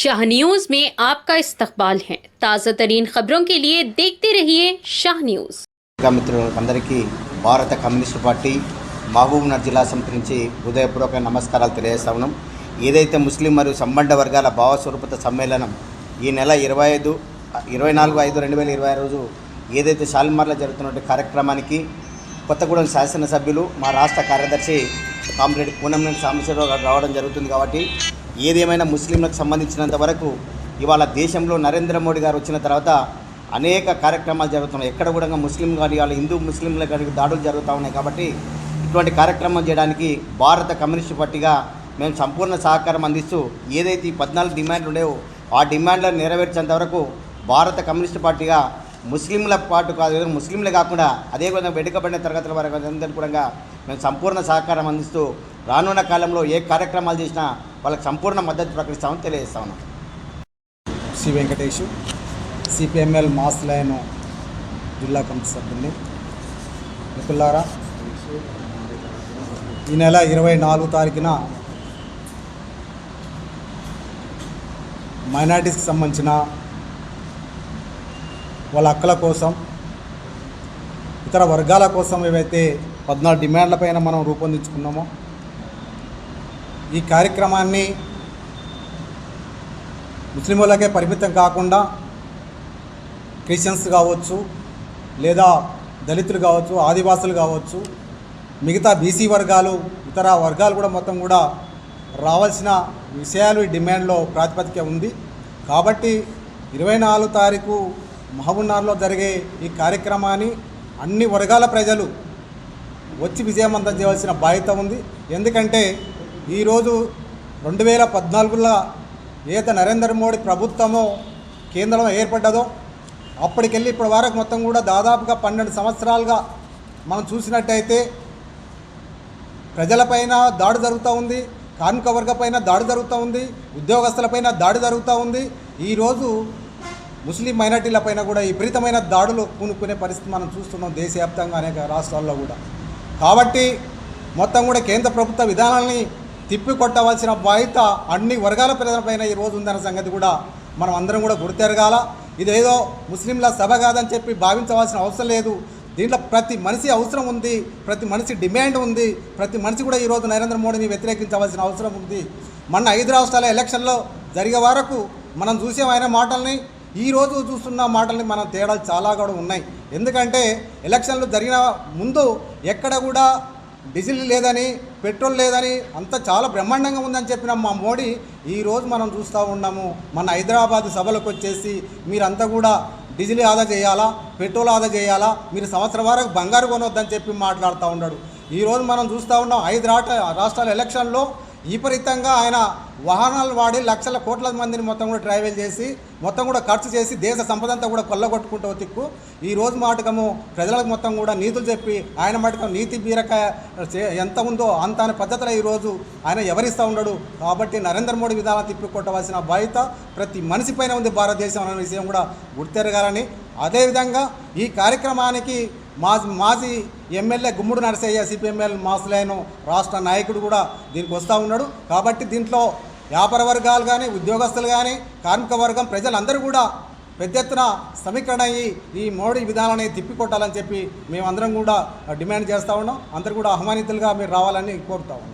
Shah news में आपका इस्तकबाल है। ताज़ा तरीन खबरों के लिए देखते रहिए शाह न्यूज। మిత్రులందరికీ భారత కమ్యూనిస్టు పార్టీ మహబూబ్నగర్ జిల్లా సమితి నుంచి హృదయపూర్వక నమస్కారాలు తెలియజేస్తా ఉన్నాం. ఏదైతే ముస్లిం మరియు సంబంధ వర్గాల భావస్వరూపత సమ్మేళనం ఈ నెల 24/5/2020 రోజు ఏదైతే షాలిమార్లో జరుగుతున్న కార్యక్రమానికి కొత్తగూడెం శాసనసభ్యులు మా రాష్ట్ర కార్యదర్శి కామ్రేడ్ పూనంనేని సాంబశివరావు గారు రావడం జరుగుతుంది. కాబట్టి ఏదేమైనా ముస్లింలకు సంబంధించినంత వరకు ఇవాళ దేశంలో నరేంద్ర మోడీ గారు వచ్చిన తర్వాత అనేక కార్యక్రమాలు జరుగుతున్నాయి. ఎక్కడ కూడా ముస్లిం కానీ వాళ్ళ హిందూ ముస్లింల కానీ దాడులు జరుగుతూ ఉన్నాయి. కాబట్టి ఇటువంటి కార్యక్రమం చేయడానికి భారత కమ్యూనిస్టు పార్టీగా మేము సంపూర్ణ సహకారం అందిస్తూ ఏదైతే ఈ 14 డిమాండ్లు ఉండేవో ఆ డిమాండ్లను నెరవేర్చేంత వరకు భారత కమ్యూనిస్టు పార్టీగా ముస్లింల పాటు కాదు, ముస్లింలే కాకుండా అదేవిధంగా వెనుకబడిన తరగతుల వారికి అందరికీ కూడా మేము సంపూర్ణ సహకారం అందిస్తూ రానున్న కాలంలో ఏ కార్యక్రమాలు చేసినా వాళ్ళకి సంపూర్ణ మద్దతు ప్రకటిస్తామని తెలియజేస్తా ఉన్నాం. Shri Venkatesh CPML mass line జిల్లా కమిటీ సభ్యుల్ని. మిత్రులారా, ఈ నెల 24 తారీఖున మైనారిటీస్కి సంబంధించిన వాళ్ళ హక్కుల కోసం, ఇతర వర్గాల కోసం ఏవైతే 14 డిమాండ్లపైన మనం రూపొందించుకున్నామో ఈ కార్యక్రమాన్ని ముస్లిం వాళ్ళకే పరిమితం కాకుండా క్రిస్టియన్స్ కావచ్చు, లేదా దళితులు కావచ్చు, ఆదివాసులు కావచ్చు, మిగతా బీసీ వర్గాలు, ఇతర వర్గాలు కూడా మొత్తం కూడా రావాల్సిన విషయాలు ఈ డిమాండ్లో ప్రాతిపదిక ఉంది. కాబట్టి 24 తారీఖు మహబూబ్నగర్లో జరిగే ఈ కార్యక్రమాన్ని అన్ని వర్గాల ప్రజలు వచ్చి విజయవంతం చేయవలసిన బాధ్యత ఉంది. ఎందుకంటే ఈరోజు 2014లో ఏదైతే నరేంద్ర మోడీ ప్రభుత్వమో కేంద్రంలో ఏర్పడ్డదో అప్పటికెళ్ళి ఇప్పటి వరకు మొత్తం కూడా దాదాపుగా 12 సంవత్సరాలుగా మనం చూసినట్టయితే ప్రజలపైన దాడి జరుగుతూ ఉంది, కార్మిక వర్గపైన దాడి జరుగుతూ ఉంది, ఉద్యోగస్తులపైన దాడి జరుగుతూ ఉంది. ఈరోజు ముస్లిం మైనార్టీలపైన కూడా విపరీతమైన దాడులు పూనుకునే పరిస్థితి మనం చూస్తున్నాం దేశవ్యాప్తంగా అనేక రాష్ట్రాల్లో కూడా. కాబట్టి మొత్తం కూడా కేంద్ర ప్రభుత్వ విధానాలని తిప్పికొట్టవలసిన బాధ్యత అన్ని వర్గాల ప్రజలపైన ఈరోజు ఉందన్న సంగతి కూడా మనం అందరం కూడా గుర్తెరగాల. ఇదేదో ముస్లింల సభ కాదని చెప్పి భావించవలసిన అవసరం లేదు. దీంట్లో ప్రతి మనిషి అవసరం ఉంది, ప్రతి మనిషి డిమాండ్ ఉంది, ప్రతి మనిషి కూడా ఈరోజు నరేంద్ర మోడీని వ్యతిరేకించవలసిన అవసరం ఉంది. మొన్న 5 రాష్ట్రాల ఎలక్షన్లో జరిగే వరకు మనం చూసాం ఆయన మాటల్ని, ఈరోజు చూస్తున్న మాటల్ని మనం తేడాలు చాలా కూడా ఉన్నాయి. ఎందుకంటే ఎలక్షన్లు జరిగిన ముందు ఎక్కడ కూడా డీజిల్ లేదని, పెట్రోల్ లేదని, అంత చాలా బ్రహ్మాండంగా ఉందని చెప్పిన మా మోడీ ఈరోజు మనం చూస్తూ ఉన్నాము. మన హైదరాబాద్ సభలకు వచ్చేసి మీరంతా కూడా డీజిల్ ఆదా చేయాలా, పెట్రోల్ ఆదా చేయాలా, మీరు సంవత్సరం వరకు బంగారు కొనవద్దని చెప్పి మాట్లాడుతూ ఉన్నాడు. ఈరోజు మనం చూస్తూ ఉన్నాం 5 రాష్ట్రాల ఎలక్షన్లో విపరీతంగా ఆయన వాహనాలు వాడి లక్షల కోట్ల మందిని మొత్తం కూడా ట్రావెల్ చేసి మొత్తం కూడా ఖర్చు చేసి దేశ సంపద అంతా కూడా కొల్లగొట్టుకుంటూ తిక్కు ఈరోజు మాటకము ప్రజలకు మొత్తం కూడా నీతులు చెప్పి ఆయన మటుకు నీతి బీరకాయ ఎంత ఉందో అంత అనే పద్ధతిలో ఈరోజు ఆయన ఎవరిస్తూ ఉన్నాడు. కాబట్టి నరేంద్ర మోడీ విధానం తిప్పికొట్టవలసిన బాధ్యత ప్రతి మనిషి పైన ఉంది భారతదేశం అనే విషయం కూడా గుర్తెరగాలని. అదేవిధంగా ఈ కార్యక్రమానికి మాజీ ఎమ్మెల్యే గుమ్మడి నరసయ్య సిపిఎంఎల్ మాస్ లైన్ రాష్ట్ర నాయకుడు కూడా దీనికి వస్తూ ఉన్నాడు. కాబట్టి దీంట్లో వ్యాపార వర్గాలు కానీ, ఉద్యోగస్తులు కానీ, కార్మిక వర్గం ప్రజలందరూ కూడా పెద్ద ఎత్తున సమీకరణ అయ్యి ఈ మోడీ విధానాన్ని తిప్పికొట్టాలని చెప్పి మేమందరం కూడా డిమాండ్ చేస్తూ ఉన్నాం. అందరూ కూడా ఆహ్వానితులుగా మీరు రావాలని కోరుతూ ఉన్నాం.